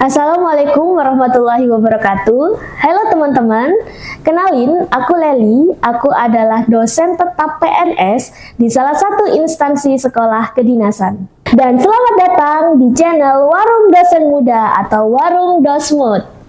Assalamualaikum warahmatullahi wabarakatuh. Halo teman-teman, kenalin aku Leli. Aku adalah dosen tetap PNS di salah satu instansi sekolah kedinasan. Dan selamat datang di channel Warung Dosen Muda atau Warung Dosmud.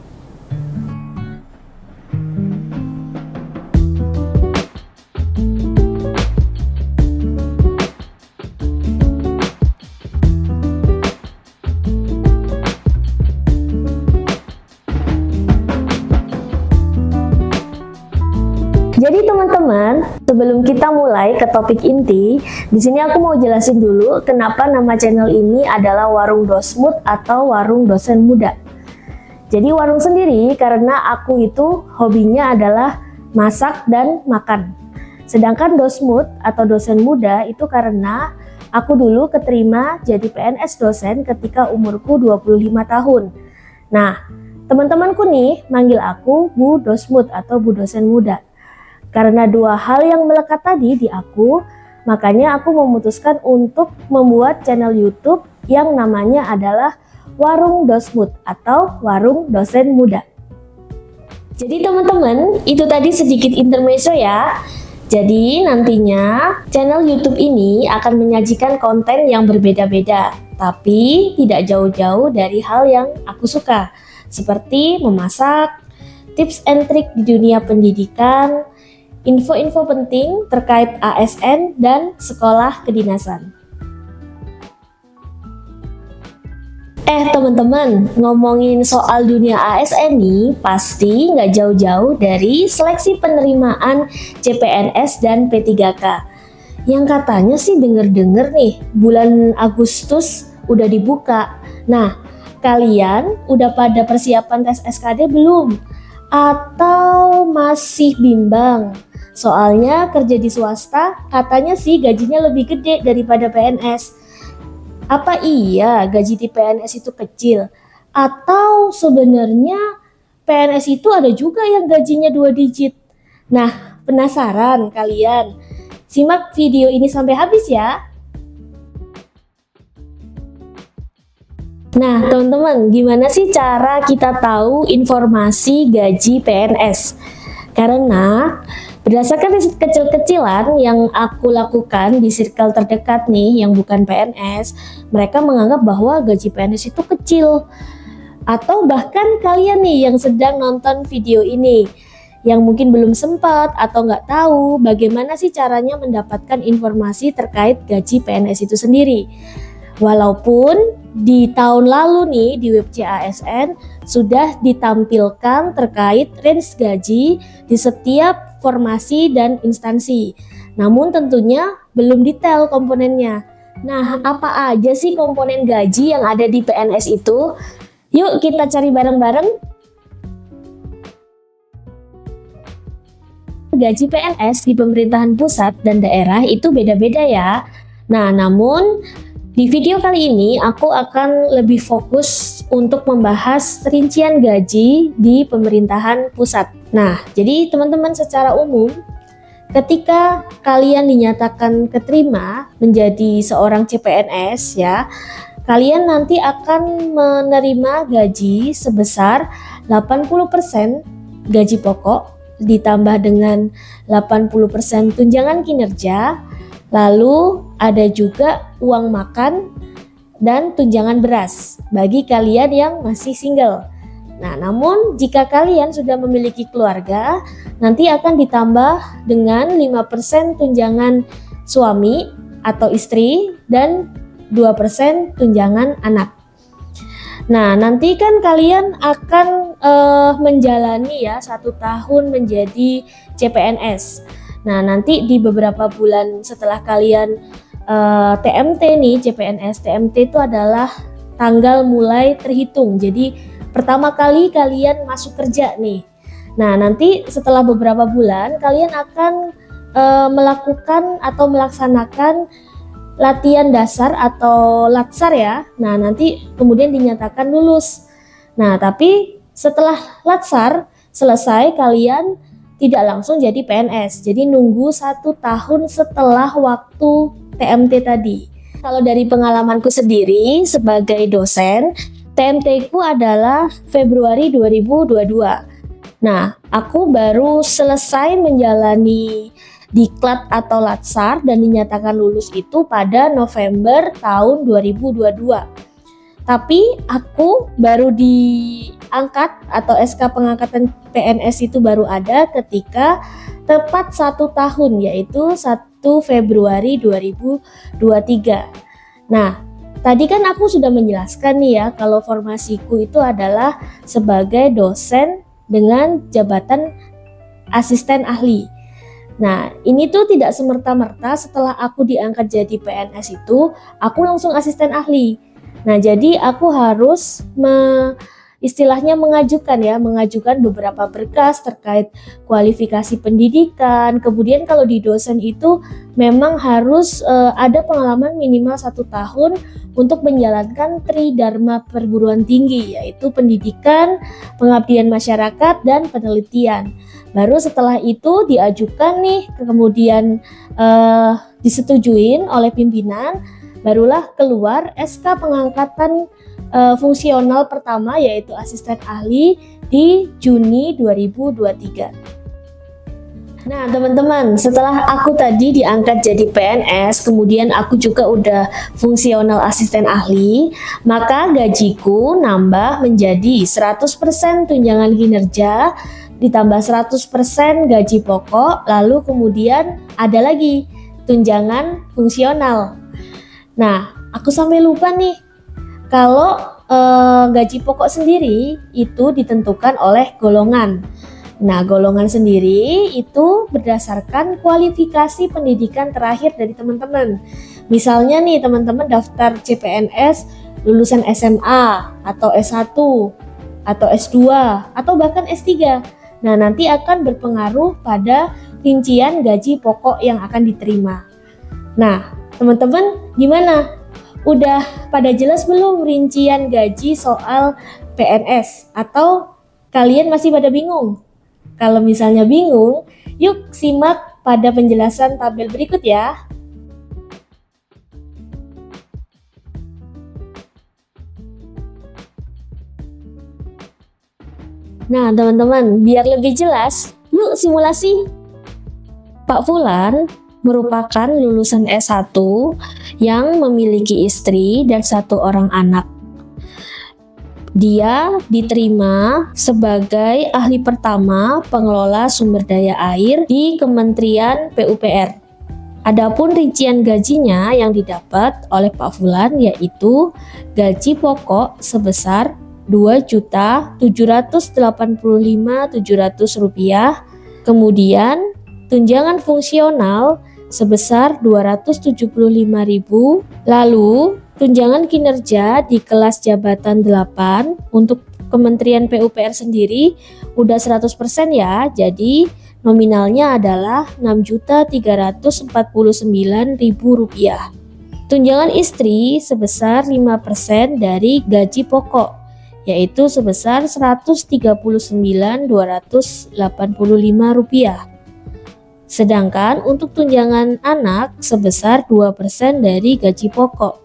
Jadi teman-teman, sebelum kita mulai ke topik inti, di sini aku mau jelasin dulu kenapa nama channel ini adalah Warung Dosmud atau Warung Dosen Muda. Jadi warung sendiri karena aku itu hobinya adalah masak dan makan. Sedangkan Dosmud atau dosen muda itu karena aku dulu keterima jadi PNS dosen ketika umurku 25 tahun. Nah, teman-temanku nih manggil aku Bu Dosmud atau Bu Dosen Muda. Karena dua hal yang melekat tadi di aku, makanya aku memutuskan untuk membuat channel YouTube yang namanya adalah Warung Dosmud atau Warung Dosen Muda. Jadi teman-teman, itu tadi sedikit intermezzo ya. Jadi nantinya channel YouTube ini akan menyajikan konten yang berbeda-beda, tapi tidak jauh-jauh dari hal yang aku suka, seperti memasak, tips and trik di dunia pendidikan, info-info penting terkait ASN dan sekolah kedinasan. Teman-teman, ngomongin soal dunia ASN nih, pasti nggak jauh-jauh dari seleksi penerimaan CPNS dan P3K. Yang katanya sih denger-denger nih, bulan Agustus udah dibuka. Nah, kalian udah pada persiapan tes SKD belum? Atau masih bimbang? Soalnya kerja di swasta katanya sih gajinya lebih gede daripada PNS. Apa iya gaji di PNS itu kecil? Atau sebenarnya PNS itu ada juga yang gajinya 2 digit? Nah, penasaran kalian? Simak video ini sampai habis ya. Nah, teman-teman, gimana sih cara kita tahu informasi gaji PNS? Karena berdasarkan riset kecil-kecilan yang aku lakukan di circle terdekat nih yang bukan PNS, mereka menganggap bahwa gaji PNS itu kecil. Atau bahkan kalian nih yang sedang nonton video ini, yang mungkin belum sempat atau nggak tahu bagaimana sih caranya mendapatkan informasi terkait gaji PNS itu sendiri. Walaupun di tahun lalu nih di web CASN sudah ditampilkan terkait range gaji di setiap formasi dan instansi. Namun tentunya belum detail komponennya. Nah, apa aja sih komponen gaji yang ada di PNS itu? Yuk kita cari bareng-bareng. Gaji PNS di pemerintahan pusat dan daerah itu beda-beda ya. Nah, namun di video kali ini aku akan lebih fokus untuk membahas rincian gaji di pemerintahan pusat. Nah, jadi teman-teman secara umum ketika kalian dinyatakan keterima menjadi seorang CPNS ya, kalian nanti akan menerima gaji sebesar 80% gaji pokok ditambah dengan 80% tunjangan kinerja. Lalu ada juga uang makan dan tunjangan beras bagi kalian yang masih single. Nah, namun jika kalian sudah memiliki keluarga, nanti akan ditambah dengan 5% tunjangan suami atau istri dan 2% tunjangan anak. Nah, nanti kan kalian akan menjalani ya 1 tahun menjadi CPNS. Nah, nanti di beberapa bulan setelah kalian TMT nih, CPNS TMT itu adalah tanggal mulai terhitung. Jadi pertama kali kalian masuk kerja nih. Nah, nanti setelah beberapa bulan kalian akan melakukan atau melaksanakan latihan dasar atau latsar ya. Nah, nanti kemudian dinyatakan lulus. Nah, tapi setelah latsar selesai kalian tidak langsung jadi PNS, jadi nunggu 1 tahun setelah waktu TMT tadi. Kalau dari pengalamanku sendiri sebagai dosen, TMT ku adalah Februari 2022. Nah, aku baru selesai menjalani diklat atau latsar dan dinyatakan lulus itu pada November tahun 2022. Tapi aku baru diangkat atau SK pengangkatan PNS itu baru ada ketika tepat 1 tahun, yaitu 1 Februari 2023. Nah, tadi kan aku sudah menjelaskan nih ya kalau formasiku itu adalah sebagai dosen dengan jabatan asisten ahli. Nah, ini tuh tidak semerta-merta setelah aku diangkat jadi PNS itu, aku langsung asisten ahli. Nah, jadi aku harus istilahnya mengajukan beberapa berkas terkait kualifikasi pendidikan. Kemudian kalau di dosen itu memang harus ada pengalaman minimal 1 tahun untuk menjalankan Tridharma perguruan tinggi, yaitu pendidikan, pengabdian masyarakat, dan penelitian. Baru setelah itu diajukan nih, kemudian disetujuin oleh pimpinan, barulah keluar SK pengangkatan fungsional pertama, yaitu asisten ahli di Juni 2023. Nah teman-teman, setelah aku tadi diangkat jadi PNS, kemudian aku juga udah fungsional asisten ahli, maka gajiku nambah menjadi 100% tunjangan kinerja, ditambah 100% gaji pokok, lalu kemudian ada lagi tunjangan fungsional. Nah, aku sampai lupa nih, kalau gaji pokok sendiri itu ditentukan oleh golongan. Nah, golongan sendiri itu berdasarkan kualifikasi pendidikan terakhir dari teman-teman. Misalnya nih, teman-teman daftar CPNS lulusan SMA atau S1 atau S2 atau bahkan S3. Nah, nanti akan berpengaruh pada rincian gaji pokok yang akan diterima. Nah, teman-teman gimana? Udah pada jelas belum rincian gaji soal PNS? Atau kalian masih pada bingung? Kalau misalnya bingung, yuk simak pada penjelasan tabel berikut ya. Nah teman-teman, biar lebih jelas, yuk simulasi. Pak Fulan merupakan lulusan S1 yang memiliki istri dan 1 orang anak. Dia diterima sebagai ahli pertama pengelola sumber daya air di Kementerian PUPR. Adapun rincian gajinya yang didapat oleh Pak Fulan yaitu gaji pokok sebesar Rp2.785.700, kemudian tunjangan fungsional sebesar Rp275.000, lalu tunjangan kinerja di kelas jabatan 8 untuk Kementerian PUPR sendiri udah 100% ya, jadi nominalnya adalah Rp6.349.000. Tunjangan istri sebesar 5% dari gaji pokok, yaitu sebesar Rp139.285. Sedangkan untuk tunjangan anak sebesar 2% dari gaji pokok,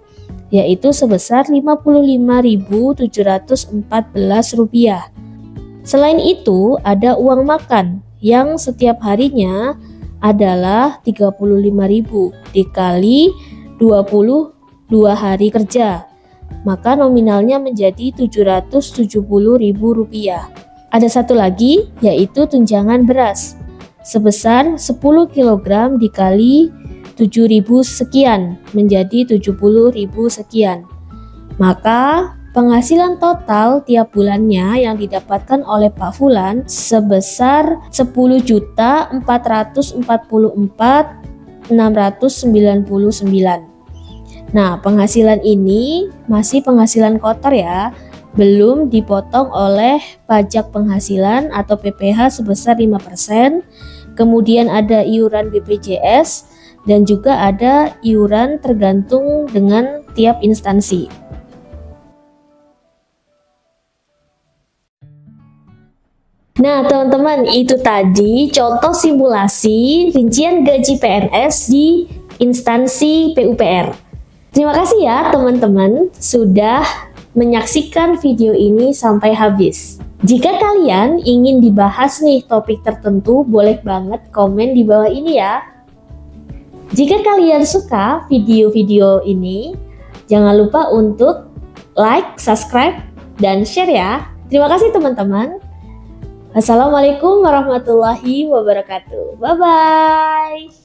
yaitu sebesar Rp55.714. Selain itu, ada uang makan yang setiap harinya adalah Rp35.000 dikali 22 hari kerja, maka nominalnya menjadi Rp770.000. Ada satu lagi, yaitu tunjangan beras sebesar 10 kg dikali 7.000 sekian menjadi 70.000 sekian. Maka penghasilan total tiap bulannya yang didapatkan oleh Pak Fulan sebesar Rp10.444.699. Nah, penghasilan ini masih penghasilan kotor ya, belum dipotong oleh pajak penghasilan atau PPh sebesar 5%, kemudian ada iuran BPJS, dan juga ada iuran tergantung dengan tiap instansi. Nah teman-teman, itu tadi contoh simulasi rincian gaji PNS di instansi PUPR. Terima kasih ya teman-teman sudah menyaksikan video ini sampai habis. Jika kalian ingin dibahas nih topik tertentu, boleh banget komen di bawah ini ya. Jika kalian suka video-video ini, jangan lupa untuk like, subscribe, dan share ya. Terima kasih teman-teman. Assalamualaikum warahmatullahi wabarakatuh. Bye-bye.